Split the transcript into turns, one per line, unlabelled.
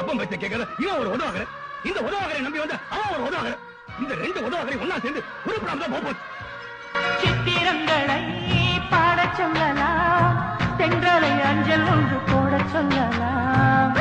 அப்பம் பேச்ச கேட்கற இவன் ஒரு உதவாகற, இந்த உதவாகரை நம்பி வந்து அவன் ஒரு உதவாகற, இந்த ரெண்டு உதவாகரை ஒன்னா சேர்ந்து உருப்படாம தான் போச்சு.
சித்திரங்களை பாட சொல்லலாம், தென்றலை அஞ்சல் ஒன்று போட சொல்லலாம்.